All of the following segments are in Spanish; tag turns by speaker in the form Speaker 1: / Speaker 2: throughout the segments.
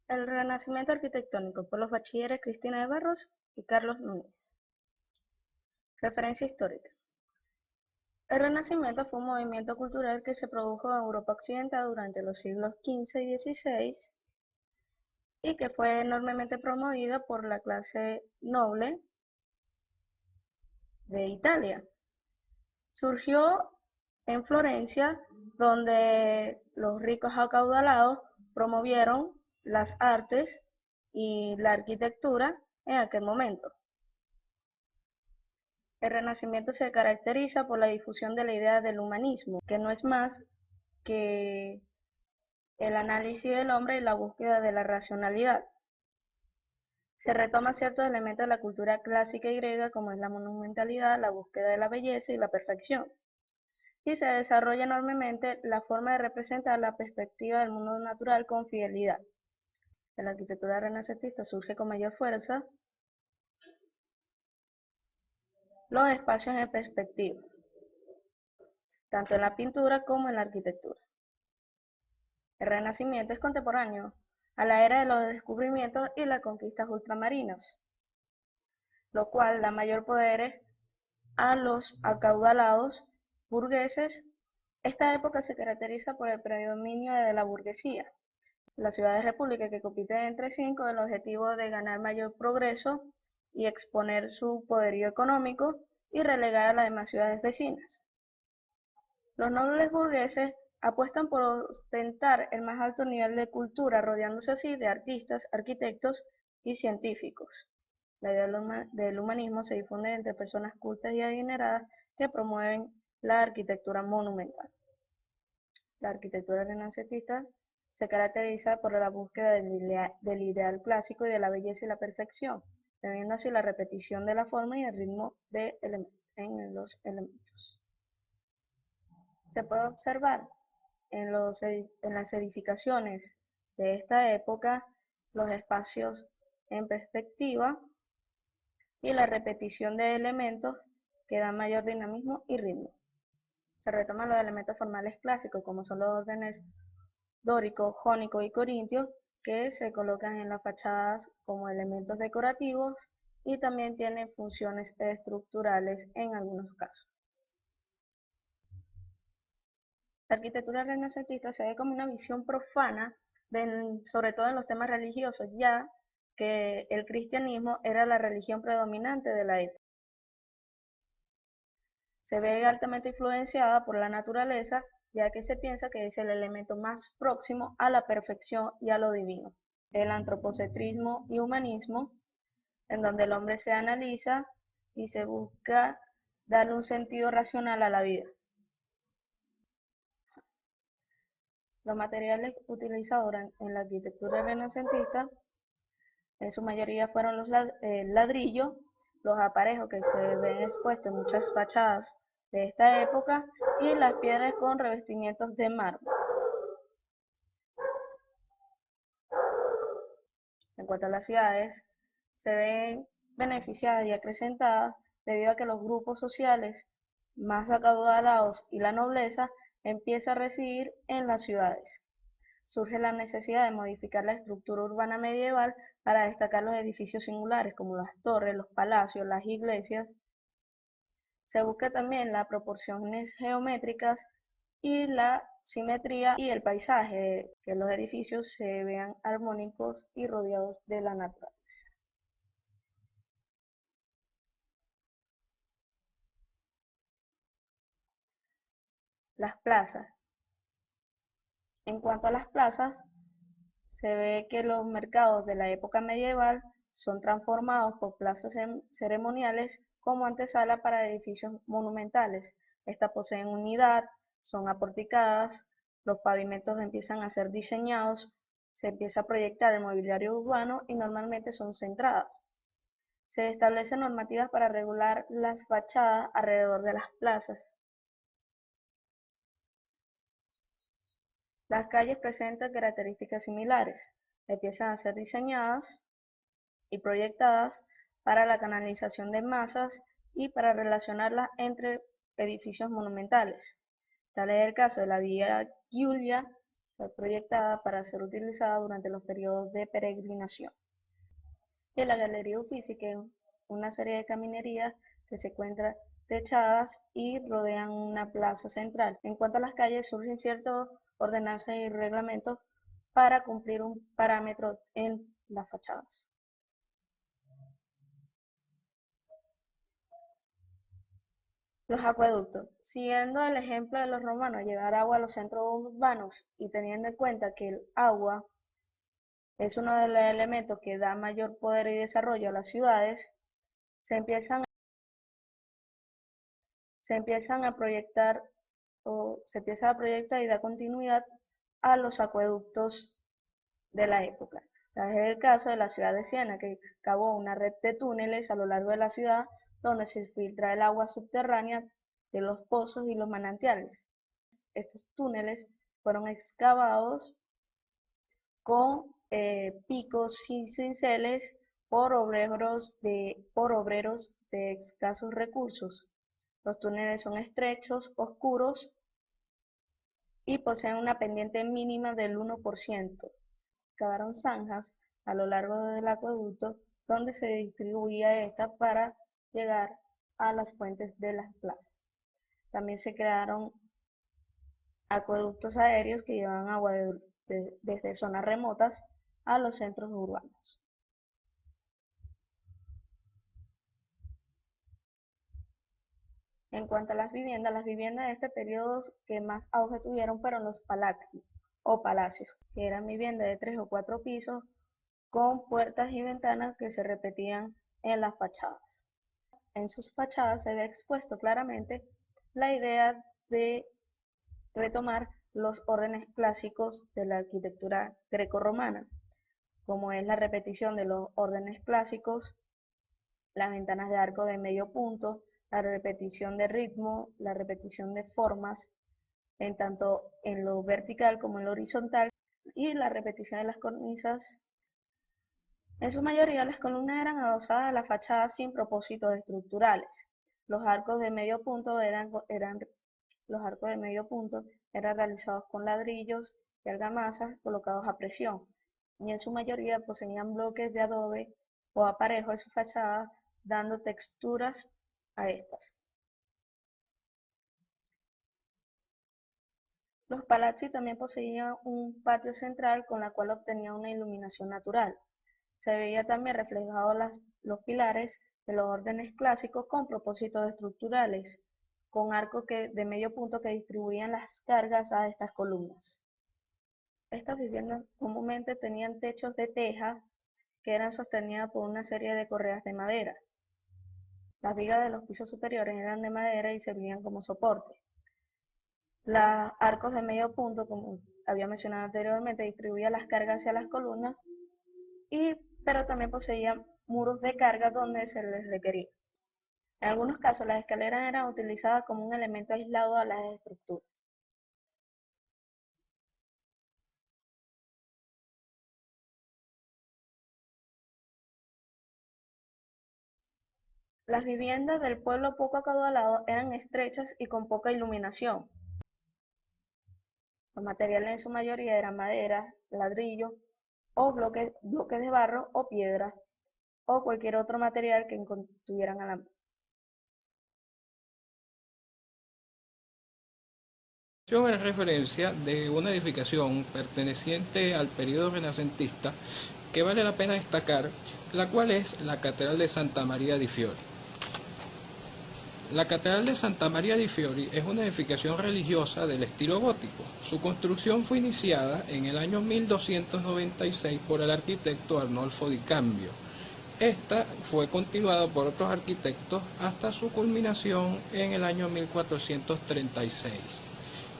Speaker 1: El Renacimiento arquitectónico por los bachilleres Cristina de Barros y Carlos Núñez. Referencia histórica. El Renacimiento fue un movimiento cultural que se produjo en Europa occidental durante los siglos XV y XVI y que fue enormemente promovido por la clase noble de Italia. Surgió en Florencia, donde los ricos acaudalados promovieron las artes y la arquitectura en aquel momento. El Renacimiento se caracteriza por la difusión de la idea del humanismo, que no es más que el análisis del hombre y la búsqueda de la racionalidad. Se retoma ciertos elementos de la cultura clásica y griega, como es la monumentalidad, la búsqueda de la belleza y la perfección, y se desarrolla enormemente la forma de representar la perspectiva del mundo natural con fidelidad. La arquitectura renacentista surge con mayor fuerza los espacios en perspectiva, tanto en la pintura como en la arquitectura. El Renacimiento es contemporáneo a la era de los descubrimientos y las conquistas ultramarinas, lo cual da mayor poderes a los acaudalados burgueses. Esta época se caracteriza por el predominio de la burguesía, las ciudades-república que compiten entre sí con el objetivo de ganar mayor progreso y exponer su poderío económico y relegar a las demás ciudades vecinas. Los nobles burgueses apuestan por ostentar el más alto nivel de cultura, rodeándose así de artistas, arquitectos y científicos. La idea del humanismo se difunde entre personas cultas y adineradas que promueven la arquitectura monumental. La arquitectura renacentista se caracteriza por la búsqueda del ideal clásico y de la belleza y la perfección, teniendo así la repetición de la forma y el ritmo en los elementos. Se puede observar en las edificaciones de esta época los espacios en perspectiva y la repetición de elementos que dan mayor dinamismo y ritmo. Se retoman los elementos formales clásicos, como son los órdenes dórico, jónico y corintio, que se colocan en las fachadas como elementos decorativos y también tienen funciones estructurales en algunos casos. La arquitectura renacentista se ve como una visión profana, sobre todo en los temas religiosos, ya que el cristianismo era la religión predominante de la época. Se ve altamente influenciada por la naturaleza, ya que se piensa que es el elemento más próximo a la perfección y a lo divino. El antropocentrismo y humanismo, en donde el hombre se analiza y se busca darle un sentido racional a la vida. Los materiales utilizados en la arquitectura renacentista en su mayoría fueron los ladrillos, los aparejos que se ven expuestos en muchas fachadas de esta época y las piedras con revestimientos de mármol. En cuanto a las ciudades, se ven beneficiadas y acrecentadas debido a que los grupos sociales más acaudalados y la nobleza empieza a residir en las ciudades. Surge la necesidad de modificar la estructura urbana medieval para destacar los edificios singulares como las torres, los palacios, las iglesias. Se busca también las proporciones geométricas y la simetría y el paisaje, que los edificios se vean armónicos y rodeados de la naturaleza. Las plazas. En cuanto a las plazas, se ve que los mercados de la época medieval son transformados por plazas ceremoniales como antesala para edificios monumentales. Estas poseen unidad, son aporticadas, los pavimentos empiezan a ser diseñados, se empieza a proyectar el mobiliario urbano y normalmente son centradas. Se establecen normativas para regular las fachadas alrededor de las plazas. Las calles presentan características similares, empiezan a ser diseñadas y proyectadas para la canalización de masas y para relacionarlas entre edificios monumentales. Tal es el caso de la Vía Giulia Fue proyectada para ser utilizada durante los periodos de peregrinación. Y la Galería Uffizi, que es una serie de caminerías que se encuentran techadas y rodean una plaza central. En cuanto a las calles, surgen ciertas ordenanzas y reglamentos para cumplir un parámetro en las fachadas. Los acueductos. Siguiendo el ejemplo de los romanos, llevar agua a los centros urbanos y teniendo en cuenta que el agua es uno de los elementos que da mayor poder y desarrollo a las ciudades, se empiezan a proyectar y da continuidad a los acueductos de la época. Es el caso de la ciudad de Siena, que excavó una red de túneles a lo largo de la ciudad donde se filtra el agua subterránea de los pozos y los manantiales. Estos túneles fueron excavados con picos y cinceles por obreros de escasos recursos. Los túneles son estrechos, oscuros y poseen una pendiente mínima del 1%. Cavaron zanjas a lo largo del acueducto donde se distribuía esta para llegar a las fuentes de las plazas. También se crearon acueductos aéreos que llevaban agua desde zonas remotas a los centros urbanos. En cuanto a las viviendas de este periodo que más auge tuvieron fueron los palazzi o palacios, que eran viviendas de 3 o 4 pisos con puertas y ventanas que se repetían en las fachadas. En sus fachadas se ve expuesto claramente la idea de retomar los órdenes clásicos de la arquitectura grecorromana, como es la repetición de los órdenes clásicos, las ventanas de arco de medio punto, la repetición de ritmo, la repetición de formas, tanto en lo vertical como en lo horizontal, y la repetición de las cornisas. En su mayoría las columnas eran adosadas a la fachada sin propósitos estructurales. Los arcos de medio punto eran realizados con ladrillos y argamasas colocados a presión, y en su mayoría poseían bloques de adobe o aparejo en su fachada, dando texturas a estas. Los palazzi también poseían un patio central con la cual obtenía una iluminación natural. Se veía también reflejados los pilares de los órdenes clásicos con propósitos estructurales, con arcos de medio punto que distribuían las cargas a estas columnas. Estas viviendas comúnmente tenían techos de teja que eran sostenidas por una serie de correas de madera. Las vigas de los pisos superiores eran de madera y servían como soporte. Los arcos de medio punto, como había mencionado anteriormente, distribuían las cargas hacia las columnas, pero también poseían muros de carga donde se les requería. En algunos casos, las escaleras eran utilizadas como un elemento aislado a las estructuras. Las viviendas del pueblo poco acaudalado eran estrechas y con poca iluminación. Los materiales en su mayoría eran madera, ladrillo o bloques de barro o piedra o cualquier otro material que tuvieran a la mano.
Speaker 2: Es referencia de una edificación perteneciente al periodo renacentista que vale la pena destacar, la cual es la Catedral de Santa Maria di Fiori. La Catedral de Santa Maria di Fiori es una edificación religiosa del estilo gótico. Su construcción fue iniciada en el año 1296 por el arquitecto Arnolfo di Cambio. Esta fue continuada por otros arquitectos hasta su culminación en el año 1436.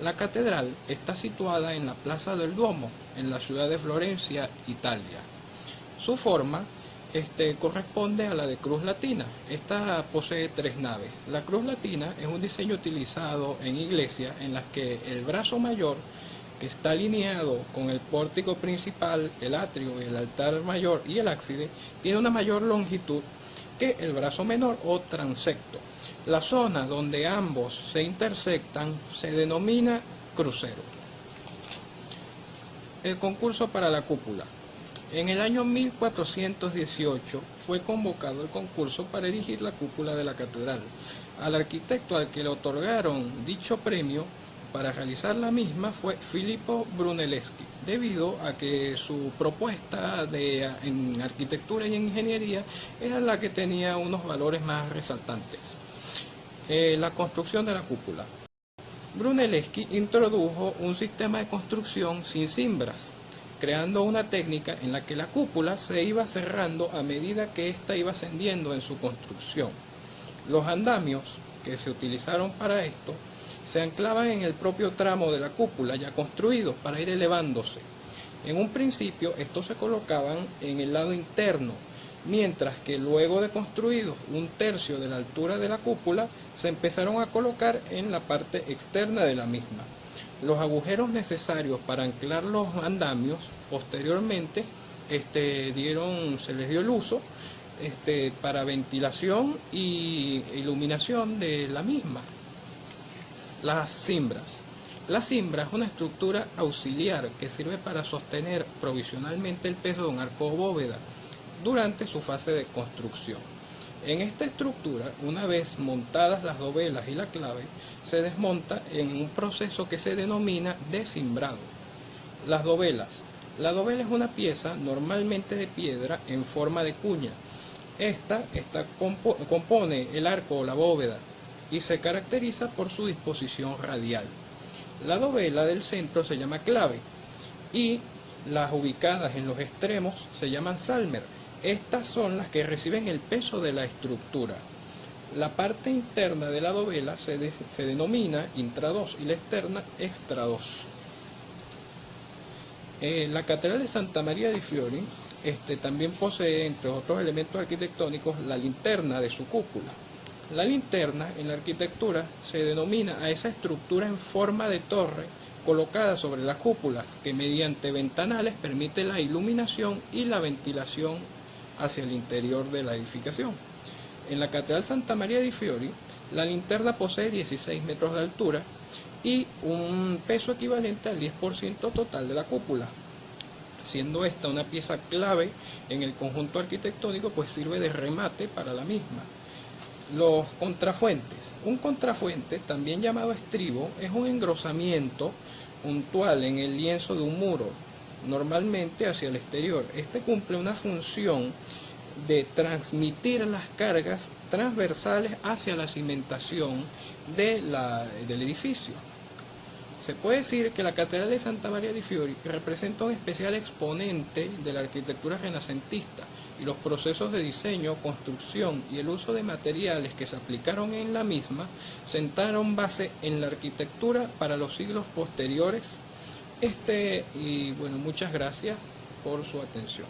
Speaker 2: La catedral está situada en la Plaza del Duomo, en la ciudad de Florencia, Italia. Su forma corresponde a la de cruz latina. Esta posee 3 naves. La cruz latina es un diseño utilizado en iglesias en las que el brazo mayor, que está alineado con el pórtico principal, el atrio, el altar mayor y el ábside, tiene una mayor longitud que el brazo menor o transepto. La zona donde ambos se intersectan se denomina crucero. El concurso para la cúpula. En el año 1418 fue convocado el concurso para erigir la cúpula de la catedral. Al arquitecto al que le otorgaron dicho premio para realizar la misma fue Filippo Brunelleschi, debido a que su propuesta en arquitectura y en ingeniería era la que tenía unos valores más resaltantes. La construcción de la cúpula. Brunelleschi introdujo un sistema de construcción sin cimbras, creando una técnica en la que la cúpula se iba cerrando a medida que ésta iba ascendiendo en su construcción. Los andamios que se utilizaron para esto se anclaban en el propio tramo de la cúpula ya construido para ir elevándose. En un principio estos se colocaban en el lado interno, mientras que luego de construidos un tercio de la altura de la cúpula se empezaron a colocar en la parte externa de la misma. Los agujeros necesarios para anclar los andamios posteriormente se les dio el uso para ventilación y iluminación de la misma. Las cimbras. La cimbra es una estructura auxiliar que sirve para sostener provisionalmente el peso de un arco o bóveda durante su fase de construcción. En esta estructura, una vez montadas las dovelas y la clave, se desmonta en un proceso que se denomina desimbrado. Las dovelas. La dovela es una pieza normalmente de piedra en forma de cuña. Esta compone el arco o la bóveda y se caracteriza por su disposición radial. La dovela del centro se llama clave y las ubicadas en los extremos se llaman salmer. Estas son las que reciben el peso de la estructura. La parte interna de la dovela se denomina intrados y la externa extrados. La Catedral de Santa María di Fiori también posee, entre otros elementos arquitectónicos, la linterna de su cúpula. La linterna en la arquitectura se denomina a esa estructura en forma de torre colocada sobre las cúpulas que mediante ventanales permite la iluminación y la ventilación hacia el interior de la edificación. En la Catedral Santa María di Fiori, la linterna posee 16 metros de altura y un peso equivalente al 10% total de la cúpula, siendo esta una pieza clave en el conjunto arquitectónico, pues sirve de remate para la misma. Los contrafuentes. Un contrafuente, también llamado estribo, es un engrosamiento puntual en el lienzo de un muro, normalmente hacia el exterior. Este cumple una función de transmitir las cargas transversales hacia la cimentación del edificio. Se puede decir que la Catedral de Santa María di Fiori representa un especial exponente de la arquitectura renacentista, y los procesos de diseño, construcción y el uso de materiales que se aplicaron en la misma sentaron base en la arquitectura para los siglos posteriores. Y bueno, muchas gracias por su atención.